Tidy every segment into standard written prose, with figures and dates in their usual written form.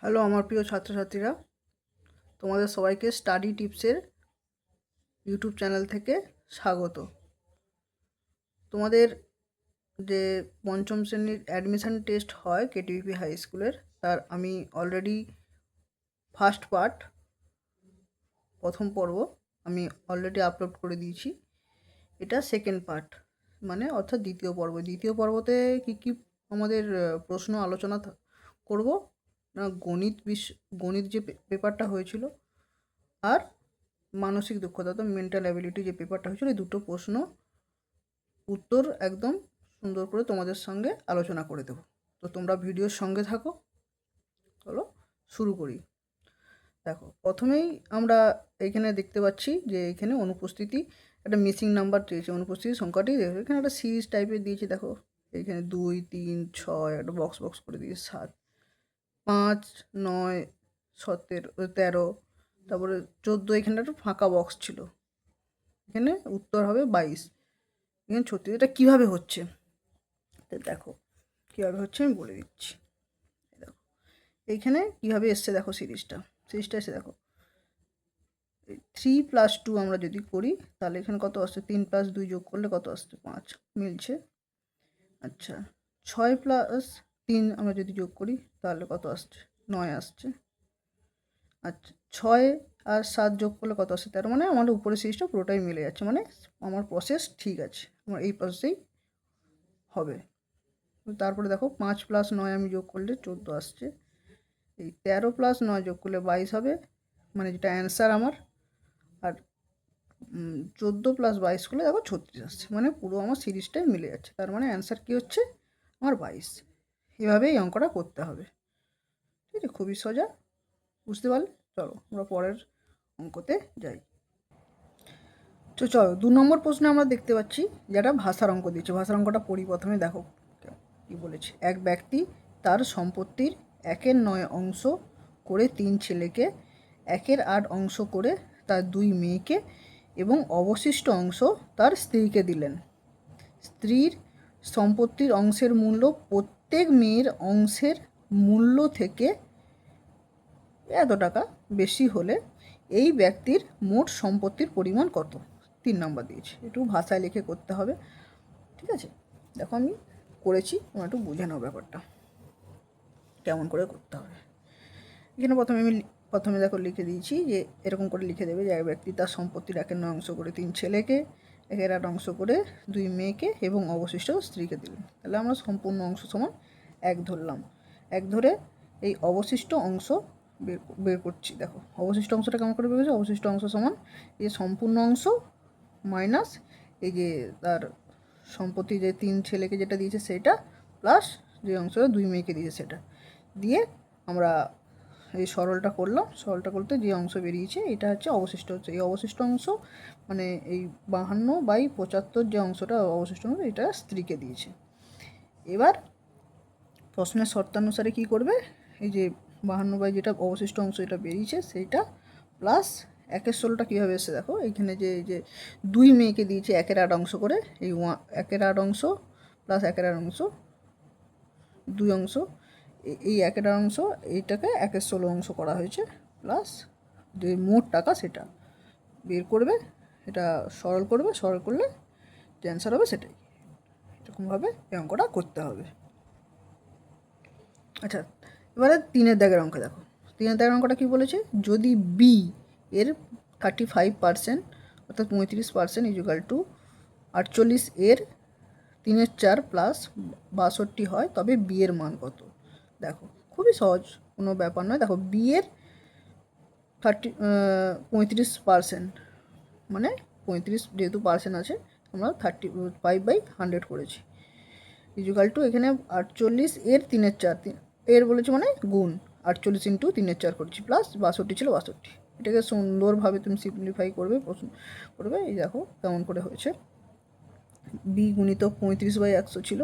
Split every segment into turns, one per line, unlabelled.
Hello আমার প্রিয় ছাত্রছাত্রীরা, তোমাদের সবাইকে স্টাডি টিপসের ইউটিউব চ্যানেল থেকে স্বাগত। তোমাদের যে পঞ্চম শ্রেণীর অ্যাডমিশন টেস্ট হয় কেটিভিপি হাই স্কুলের, তার আমি অলরেডি ফার্স্ট পার্ট প্রথম পর্ব আমি অলরেডি আপলোড করে দিয়েছি। এটা সেকেন্ড পার্ট মানে অর্থাৎ দ্বিতীয় পর্ব। দ্বিতীয় পর্বতে কী আমাদের প্রশ্ন আলোচনা করব না, গণিত যে পেপারটা হয়েছিল আর মানসিক দক্ষতা তো মেন্টাল অ্যাবিলিটি যে পেপারটা হয়েছিল, এই দুটো প্রশ্ন উত্তর একদম সুন্দর করে তোমাদের সঙ্গে আলোচনা করে দেবো। তো তোমরা ভিডিওর সঙ্গে থাকো। চলো শুরু করি। দেখো, প্রথমেই আমরা এইখানে দেখতে পাচ্ছি যে এখানে অনুপস্থিতি একটা মিসিং নাম্বার দিয়েছে। অনুপস্থিতির সংখ্যাটি দেখো, এখানে একটা সিরিজ টাইপের দিয়েছে। দেখো এইখানে 2, 3, 6 একটা বক্স করে দিয়েছে, 7, 5, 9, 17, 13, তারপরে 14, এখানে একটা ফাঁকা বক্স ছিল। এখানে উত্তর হবে 22, এখানে 36। এটা কীভাবে হচ্ছে দেখো, কীভাবে হচ্ছে আমি বলে দিচ্ছি। দেখো এইখানে কীভাবে এসছে, দেখো সিরিজটা এসে দেখো 3 + 2 আমরা যদি করি তাহলে এখানে কত আসছে, 3 + 2 যোগ করলে কত আসছে, 5 মিলছে। আচ্ছা, 6 + 3 আমরা যদি যোগ করি তাহলে কত আসছে, 9 আসছে। আচ্ছা, 6 আর 7 যোগ করলে কত আসছে, 13। মানে আমাদের উপরের সিরিজটা পুরোটাই মিলে যাচ্ছে, মানে আমার প্রসেস ঠিক আছে, আমার এই প্রসেসেই হবে। তারপরে দেখো 5 + 9 আমি যোগ করলে 14 আসছে। এই 13 + 9 যোগ করলে 22 হবে, মানে যেটা অ্যান্সার আমার। আর 14 + 22 করলে দেখো 36 আসছে, মানে পুরো আমার সিরিজটাই মিলে যাচ্ছে। তার মানে অ্যান্সার কী হচ্ছে, আমার 22। এভাবেই অঙ্কটা করতে হবে। ঠিক আছে, খুবই সোজা, বুঝতে পারলে? চলো আমরা পরের অঙ্কতে যাই। তো চলো 2 নম্বর প্রশ্নে আমরা দেখতে পাচ্ছি যেটা ভাষার অঙ্ক দিয়েছে। ভাষার অঙ্কটা পড়ি প্রথমে। দেখো কী বলেছে, এক ব্যক্তি তার সম্পত্তির 1/9 অংশ করে 3 ছেলেকে, 1/8 অংশ করে তার 2 মেয়েকে এবং অবশিষ্ট অংশ তার স্ত্রীকে দিলেন। স্ত্রীর সম্পত্তির অংশের মূল্য প্রত্যেক মেয়ের অংশের মূল্য থেকে এত টাকা বেশি হলে এই ব্যক্তির মোট সম্পত্তির পরিমাণ কত? 3 নম্বর দিয়েছে, একটু ভাষায় লিখে করতে হবে। ঠিক আছে, দেখো আমি করেছি, তোমরা একটু বুঝে নাও ব্যাপারটা কেমন করে করতে হবে। এখানে প্রথমে দেখো লিখে দিয়েছি যে এরকম করে লিখে দেবে যে এক ব্যক্তি তার সম্পত্তির 1/9 অংশ করে 3 ছেলেকে, 1/8 অংশ করে 2 মেয়েকে এবং অবশিষ্ট স্ত্রীকে দিলেন। তাহলে আমরা সম্পূর্ণ অংশ সমান 1 ধরলাম। 1 ধরে এই অবশিষ্ট অংশ বের করছি। দেখো অবশিষ্ট অংশটা কেমন করে বের করছি, অবশিষ্ট অংশ সমান এই সম্পূর্ণ অংশ মাইনাস এই যে তার সম্পত্তি যে 3 ছেলেকে যেটা দিয়েছে সেটা, প্লাস যে অংশটা 2 মেয়েকে দিয়েছে সেটা দিয়ে আমরা এই সরলটা করলাম। সরলটা করতে যে অংশ বেরিয়েছে এটা হচ্ছে অবশিষ্ট হচ্ছে। এই অবশিষ্ট অংশ মানে এই 52/75 যে অংশটা অবশিষ্ট অংশ, এটা স্ত্রীকে দিয়েছে। এবার প্রশ্নের শর্তানুসারে কী করবে, এই যে 52 যেটা অবশিষ্ট অংশ এটা বেরিয়েছে সেইটা প্লাস 1/16টা কীভাবে এসছে দেখো, এইখানে যে এই যে 2 মেয়েকে দিয়েছে 1/8 অংশ করে, এই 1/8 অংশ প্লাস 1/8 অংশ 2 অংশ, এই 1/8 অংশ এইটাকে 1/16 অংশ করা হয়েছে, প্লাস যে মোট টাকা সেটা বের করবে। এটা সরল করবে, সরল করলে যে অ্যান্সার হবে সেটাই। এরকমভাবে এই অঙ্কটা করতে হবে। আচ্ছা, এবারে 3-এর দাগের অঙ্ক দেখো। 3-এর দাগের অঙ্কটা কী বলেছে, যদি বি এর 35% অর্থাৎ 35% ইকুয়াল টু 48 এর 3/4 প্লাস 62 হয়, তবে বি এর মান কত? দেখো খুবই সহজ, কোনো ব্যাপার নয়। দেখো বি এর 35% মানে 35 যেহেতু পার্সেন্ট আছে, আমরা 35/100 করেছি, ইকুয়াল টু এখানে 48 এর 3/4, এর বলেছে মানে গুণ 48 × 3/4 করেছি, প্লাস 62 ছিল 62। এটাকে সুন্দরভাবে তুমি সিম্পলিফাই করবে। এই দেখো কেমন করে হয়েছে। বি গুণিতক 35/100 ছিল।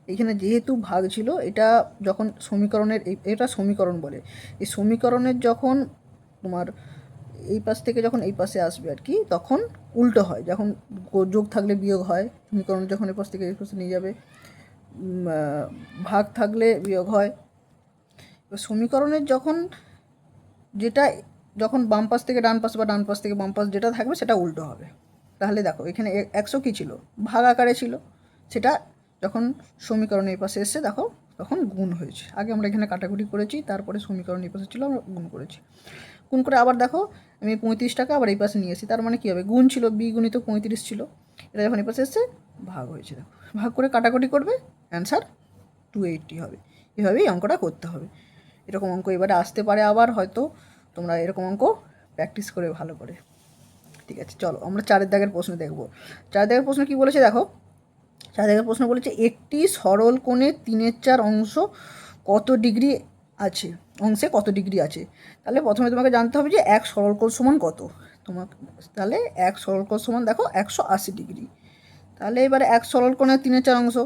এখানে যেহেতু ভাগ ছিল, এটা যখন সমীকরণের এটা সমীকরণ বলে, এই সমীকরণের যখন তোমার এই পাশ থেকে যখন এই পাশে আসবে আর কি, তখন উল্টো হয়। যখন যোগ থাকলে বিয়োগ হয়, সমীকরণ যখন এই পাশ থেকে এই পাশে নিয়ে যাবে, ভাগ থাকলে বিয়োগ হয়। সমীকরণের যখন বাম পাশ থেকে ডান পাশ বা ডান পাশ থেকে বাম পাশ যেটা থাকবে সেটা উল্টো হবে। তাহলে দেখো এখানে 100 কী ছিল, ভাগ আকারে ছিল, সেটা যখন সমীকরণ এই পাশে এসছে দেখো তখন গুণ হয়েছে। আগে আমরা এখানে কাটাকুটি করেছি, তারপরে সমীকরণ এই পাশে ছিল আমরা গুণ করেছি। গুণ করে আবার দেখো আমি 35 টাকা আবার এই পাশে নিয়ে এসেছি, তার মানে কী হবে, গুণ ছিল, বি গুণিত 35 ছিল, এটা যখন এই পাশে এসছে ভাগ হয়েছে। দেখো ভাগ করে কাটাকুটি করবে, অ্যান্সার 280 হবে। এভাবেই অঙ্কটা করতে হবে। এরকম অঙ্ক এবারে আসতে পারে, আবার হয়তো তোমরা এরকম অঙ্ক প্র্যাকটিস করে ভালো করে। ঠিক আছে, চলো আমরা 4 দাগের প্রশ্ন দেখব। 4 দাগের প্রশ্ন কী বলেছে দেখো, 4 দাগের প্রশ্ন বলেছে একটি সরল কোণে 3/4 অংশ কত ডিগ্রি আছে, অংশে কত ডিগ্রি আছে। তাহলে প্রথমে তোমাকে জানতে হবে যে এক সরল কোণ সমান কত। তোমাকে তাহলে এক সরল কোণ সমান দেখো 180 ডিগ্রি। তাহলে এবারে এক সরল কোণের 3/4 অংশ,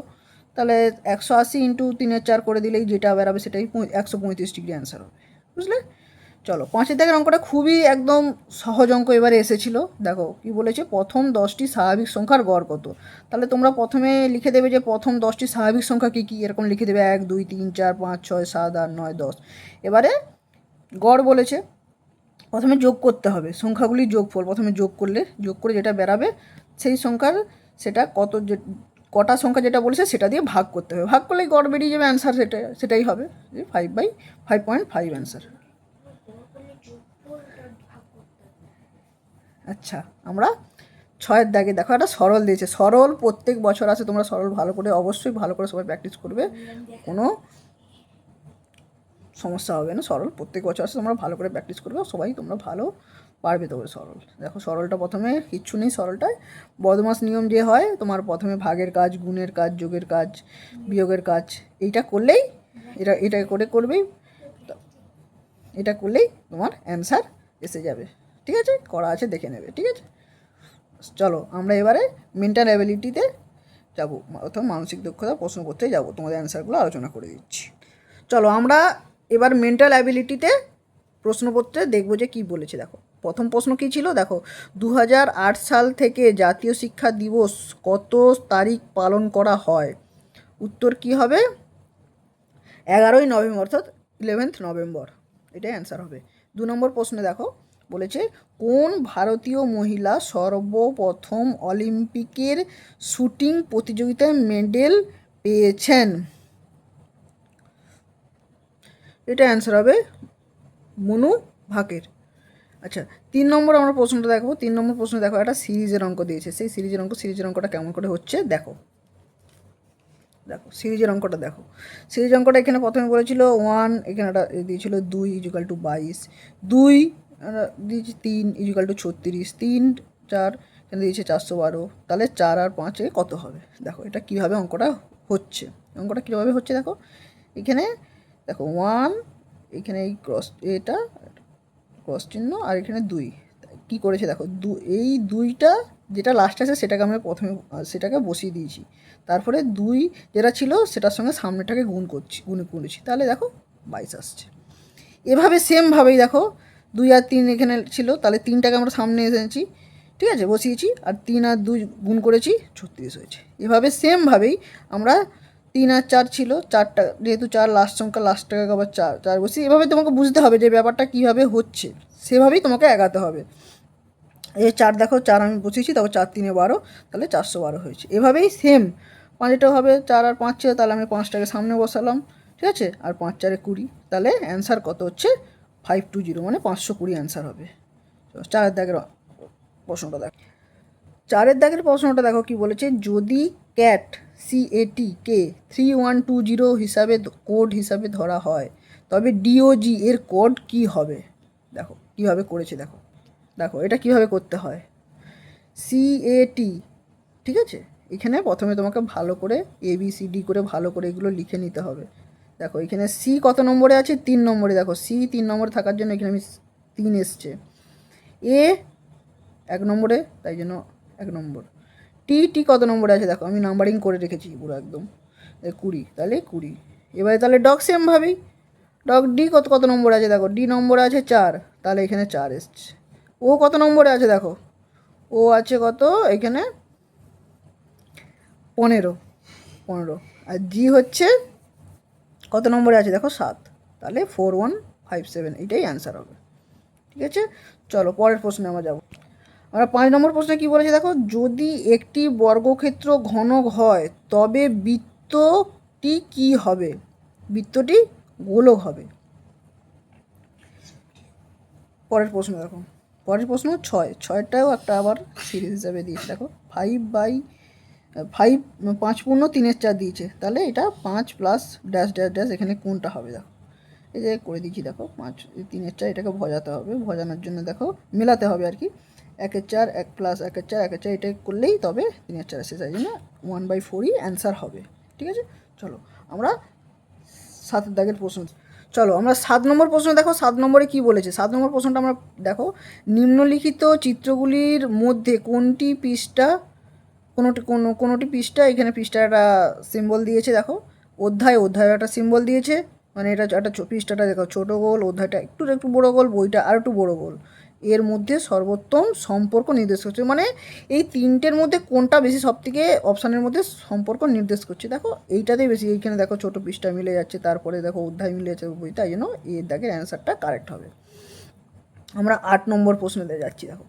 তাহলে 180 ইন্টু 3/4 করে দিলেই যেটা বেরাবে সেটাই 135 ডিগ্রি অ্যান্সার হবে। বুঝলে? চলো 5 দাগের অঙ্কটা খুবই একদম সহজ অঙ্ক এবারে এসেছিল। দেখো কি বলেছে, প্রথম 10টি স্বাভাবিক সংখ্যার গড় কত। তাহলে তোমরা প্রথমে লিখে দেবে যে প্রথম 10টি স্বাভাবিক সংখ্যা কী কী, এরকম লিখে দেবে 1 2 3 4 5 6 7 8 9 10। এবারে গড় বলেছে, প্রথমে যোগ করতে হবে সংখ্যাগুলি যোগফল, প্রথমে যোগ করে যেটা বেরাবে সেই সংখ্যার সেটা কটা সংখ্যা যেটা বলেছে সেটা দিয়ে ভাগ করতে হবে, ভাগ করলেই গড় বেরিয়ে যাবে, অ্যান্সার সেটাই হবে 5/5.5 অ্যান্সার। আচ্ছা, আমরা 6 দাগে দেখো একটা সরল দিয়েছে, সরল প্রত্যেক বছর আছে, তোমরা সরল অবশ্যই ভালো করে সবাই প্র্যাকটিস করবে, কোনো সমস্যা হবে না। সরল প্রত্যেক বছর আছে, তোমরা ভালো করে প্র্যাকটিস করবে, সবাই তোমরা ভালো পারবে তবে সরল। দেখো সরলটা প্রথমে কিচ্ছু নেই, সরলটায় বদমাস নিয়ম যে হয়, তোমার প্রথমে ভাগের কাজ, গুণের কাজ, যোগের কাজ, বিয়োগের কাজ, এইটা করলেই এটা করবেই, এটা করলেই তোমার অ্যান্সার এসে যাবে। ঠিক আছে, করা আছে দেখে নেবে। ঠিক আছে, চলো আমরা এবারে মেন্টাল অ্যাবিলিটিতে যাবো, অর্থাৎ মানসিক দক্ষতা প্রশ্ন করতে যাবো, তোমাদের অ্যান্সারগুলো আলোচনা করে দিচ্ছি। চলো আমরা এবার মেন্টাল অ্যাবিলিটিতে প্রশ্নপত্রে দেখবো যে কী বলেছে। দেখো প্রথম প্রশ্ন কী ছিল, দেখো 2008 সাল থেকে জাতীয় শিক্ষা দিবস কত তারিখ পালন করা হয়। উত্তর কী হবে, 11ই নভেম্বর, অর্থাৎ 11th নভেম্বর, এটাই অ্যান্সার হবে। 2 নম্বর প্রশ্নে দেখো বলেছে কোন ভারতীয় মহিলা সর্বপ্রথম অলিম্পিকের শুটিং প্রতিযোগিতায় মেডেল পেয়েছেন। এটা অ্যান্সার হবে মনু ভাকের। আচ্ছা 3 নম্বর আমরা প্রশ্নটা দেখো। 3 নম্বর প্রশ্ন দেখো একটা সিরিজের অঙ্ক দিয়েছে, সেই সিরিজের অঙ্কটা কেমন করে হচ্ছে দেখো। সিরিজের অঙ্কটা দেখো, সিরিজ অঙ্কটা এখানে প্রথমে বলেছিল 1, এখানে একটা দিয়েছিল 2 = 22, 2 দিয়েছি 3 = 36, 3 4 এখানে দিয়েছে 412, তাহলে 4 আর 5 কত হবে। দেখো এটা কীভাবে অঙ্কটা হচ্ছে, কীভাবে হচ্ছে দেখো, এখানে দেখো 1, এখানে এই এটা ক্রস চিহ্ন, আর এখানে 2 কী করেছে দেখো, এই 2টা যেটা লাস্ট আছে সেটাকে আমরা প্রথমে সেটাকে বসিয়ে দিয়েছি, তারপরে 2 যেটা ছিল সেটার সঙ্গে সামনেটাকে গুণ করেছি, তাহলে দেখো 22 আসছে। এভাবে সেমভাবেই দেখো 2 আর 3 এখানে ছিল, তাহলে 3টাকে আমরা সামনে এনেছি, ঠিক আছে, বসিয়েছি, আর 3 আর 2 গুণ করেছি, 36 হয়েছে। এভাবে সেমভাবেই আমরা 3 আর 4 ছিল, 4টা যেহেতু 4 লাস্ট সংখ্যা, লাস্টটাকে আবার 4 বসি, এভাবে তোমাকে বুঝতে হবে যে ব্যাপারটা কীভাবে হচ্ছে, সেভাবেই তোমাকে এগাতে হবে। এই 4 দেখো, 4 আমি বসিয়েছি, তারপর 4 3 12, তাহলে 412 হয়েছে। এভাবেই সেম 5টাও হবে, 4 আর 5 ছিল, তাহলে আমি 5টাকে সামনে বসালাম, ঠিক আছে, আর 5 4 20, তাহলে অ্যান্সার কত হচ্ছে 520, মানে 520 অ্যান্সার হবে। 4 দাগের প্রশ্নটা দেখো। 4 দাগের প্রশ্নটা দেখো কি বলেছে, যদি CAT কে 3120 হিসাবে কোড হিসাবে ধরা হয়, তবে DOG এর কোড কি হবে। দেখো কীভাবে করেছে, দেখো এটা কিভাবে করতে হয়। CAT, ঠিক আছে, এখানে প্রথমে তোমাকে ভালো করে ABCD করে ভালো করে এগুলো লিখে নিতে হবে। দেখো এখানে C কত নম্বরে আছে, 3 নম্বরে, দেখো C 3 নম্বরে থাকার জন্য এখানে আমি 3 এসছে, A 1 নম্বরে, তাই জন্য 1 নম্বর, টি কত নম্বরে আছে দেখো, আমি নাম্বারিং করে রেখেছি পুরো একদম 20, তাহলে 20। এবারে তাহলে ডগ সেমভাবেই, ডগ D কত নম্বরে আছে দেখো, D নম্বরে আছে 4, তাহলে এখানে 4 এসছে। ও কত নম্বরে আছে দেখো, ও আছে কত এখানে 15, আর জি হচ্ছে কত নম্বরে আছে দেখো 7, তাহলে 4157 এটাই অ্যান্সার হবে। ঠিক আছে, চলো পরের প্রশ্নে আমরা যাব। আমরা 5 নম্বর প্রশ্নে কী বলেছে দেখো, যদি একটি বর্গক্ষেত্র ঘনক হয় তবে বৃত্তটি কী হবে? বৃত্তটি গোলক হবে। পরের প্রশ্ন দেখো, পরের প্রশ্ন 6টাও একটা আবার সিরিজ হিসাবে দিয়েছে। দেখো 5 5 পূর্ণ 3/4 দিয়েছে, তাহলে এটা 5 প্লাস ড্যাশ ড্যাশ ড্যাশ, এখানে কোনটা হবে দেখো, এই যে করে দিচ্ছি দেখো 5 3/4, এটাকে ভজাতে হবে, ভজানোর জন্য দেখো মেলাতে হবে আর কি, 1/4 1 প্লাস 1/4 1/4, এটা করলেই তবে 3/4 আসে, তাই জন্য 1/4ই অ্যান্সার হবে। ঠিক আছে, চলো আমরা 7 দাগের প্রশ্ন। চলো আমরা 7 নম্বর প্রশ্ন দেখো, 7 নম্বরে কী বলেছে। 7 নম্বর প্রশ্নটা আমরা দেখো, নিম্নলিখিত চিত্রগুলির মধ্যে কোনটি পৃষ্ঠা, কোনোটি পৃষ্ঠা, এখানে পৃষ্ঠার একটা সিম্বল দিয়েছে দেখো, অধ্যায় একটা সিম্বল দিয়েছে, মানে এটা একটা পৃষ্ঠাটা দেখো ছোটো গোল, অধ্যায়টা একটু বড়ো গোল, বইটা আর একটু বড়ো গোল, এর মধ্যে সর্বোত্তম সম্পর্ক নির্দেশ করছে, মানে এই তিনটের মধ্যে কোনটা বেশি সবথেকে অপশানের মধ্যে সম্পর্ক নির্দেশ করছে। দেখো এইটাতেই বেশি, এইখানে দেখো ছোটো পৃষ্ঠা মিলে যাচ্ছে, তারপরে দেখো অধ্যায় মিলে যাচ্ছে বই, তাই জন্য এর দাগের অ্যান্সারটা কারেক্ট হবে। আমরা 8 নম্বর প্রশ্নতে যাচ্ছি। দেখো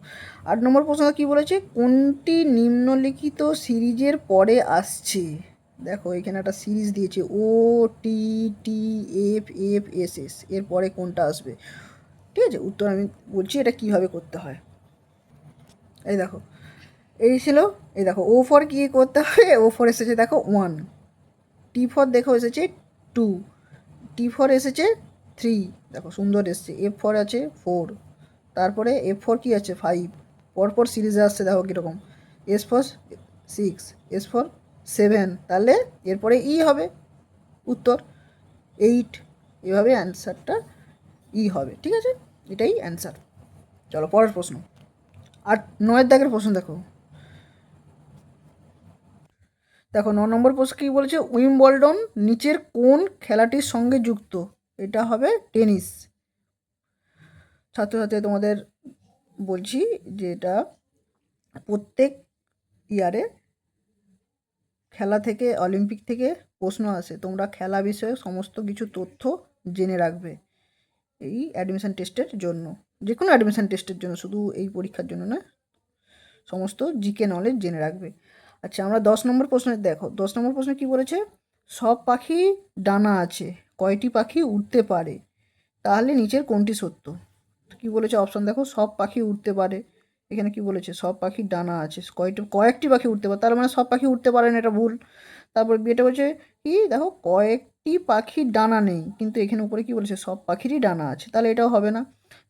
8 নম্বর প্রশ্ন কী বলেছে, কোনটি নিম্নলিখিত সিরিজের পরে আসছে? দেখো এখানে একটা সিরিজ দিয়েছে O T T F F S S, এর পরে কোনটা আসবে? ঠিক আছে, উত্তর আমি বলছি এটা কীভাবে করতে হয়। এই দেখো এই ছিল, এই দেখো ও ফর কী করতে হবে, ও ফর এসেছে দেখো 1, টি ফর দেখো এসেছে 2, টি ফর এসেছে 3, দেখো সুন্দর এসছে, এফ ফর আছে 4, তারপরে এফ ফর কী আছে 5, পরপর সিরিজে আসছে দেখো কীরকম, এস ফর 6, এস ফর 7, তাহলে এরপরে ই হবে উত্তর 8, এভাবে অ্যান্সারটা ই হবে। ঠিক আছে, এটাই অ্যান্সার। চলো পরের প্রশ্ন, 9 দাগের প্রশ্ন দেখো। দেখো 9 নম্বর প্রশ্ন কী বলেছে, উইম্বলডন নিচের কোন খেলাটির সঙ্গে যুক্ত? এটা হবে টেনিস। ছাত্রছাত্রী তোমাদের বলছি যে এটা প্রত্যেক ইয়ারে খেলা থেকে, অলিম্পিক থেকে প্রশ্ন আসে, তোমরা খেলা বিষয়ে সমস্ত কিছু তথ্য জেনে রাখবে এই অ্যাডমিশান টেস্টের জন্য, যে কোনো অ্যাডমিশান টেস্টের জন্য, শুধু এই পরীক্ষার জন্য না, সমস্ত জিকে নলেজ জেনে রাখবে। আচ্ছা আমরা 10 নম্বর প্রশ্নে দেখো, 10 নম্বর প্রশ্নে কী বলেছে, সব পাখি ডানা আছে, কয়টি পাখি উড়তে পারে? তাহলে নিচের কোনটি সত্য? কী বলেছে অপশান দেখো, সব পাখি উড়তে পারে, এখানে কি বলেছে সব পাখির ডানা আছে, কয়েকটি পাখি উঠতে পারে, তার মানে সব পাখি উঠতে পারে না, এটা ভুল। তারপর বিয়েটা বলছে কি দেখো, কয়েকটি পাখির ডানা নেই, কিন্তু এখানে উপরে কি বলেছে সব পাখিরই ডানা আছে, তাহলে এটাও হবে না।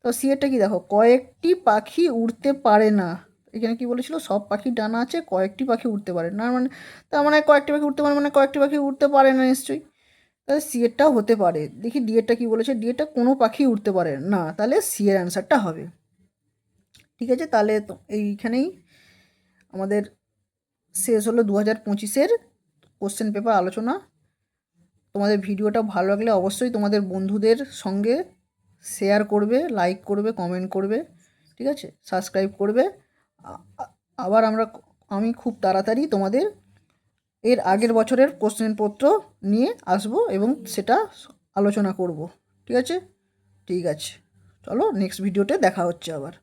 তো সি এরটা কি দেখো, কয়েকটি পাখি উড়তে পারে না, এখানে কি বলেছিল সব পাখির ডানা আছে, কয়েকটি পাখি উঠতে পারে না, মানে তার মানে কয়েকটি পাখি উঠতে পারে, মানে কয়েকটি পাখি উঠতে পারে না নিশ্চয়ই, তাহলে সি এরটাও হতে পারে। দেখি ডি এরটা কী বলেছে, ডি এরটা কোনো পাখি উঠতে পারে না, তাহলে সি এর অ্যান্সারটা হবে। ঠিক আছে, তাহলে তো এইখানেই আমাদের শেষ হলো 2025-এর কোশ্চেন পেপার আলোচনা। তোমাদের ভিডিওটা ভালো লাগলে অবশ্যই তোমাদের বন্ধুদের সঙ্গে শেয়ার করবে, লাইক করবে, কমেন্ট করবে, ঠিক আছে, সাবস্ক্রাইব করবে। আবার আমি খুব তাড়াতাড়ি তোমাদের এর আগের বছরের কোশ্চেনপত্র নিয়ে আসবো এবং সেটা আলোচনা করব। ঠিক আছে, চলো নেক্সট ভিডিওতে দেখা হচ্ছে আবার।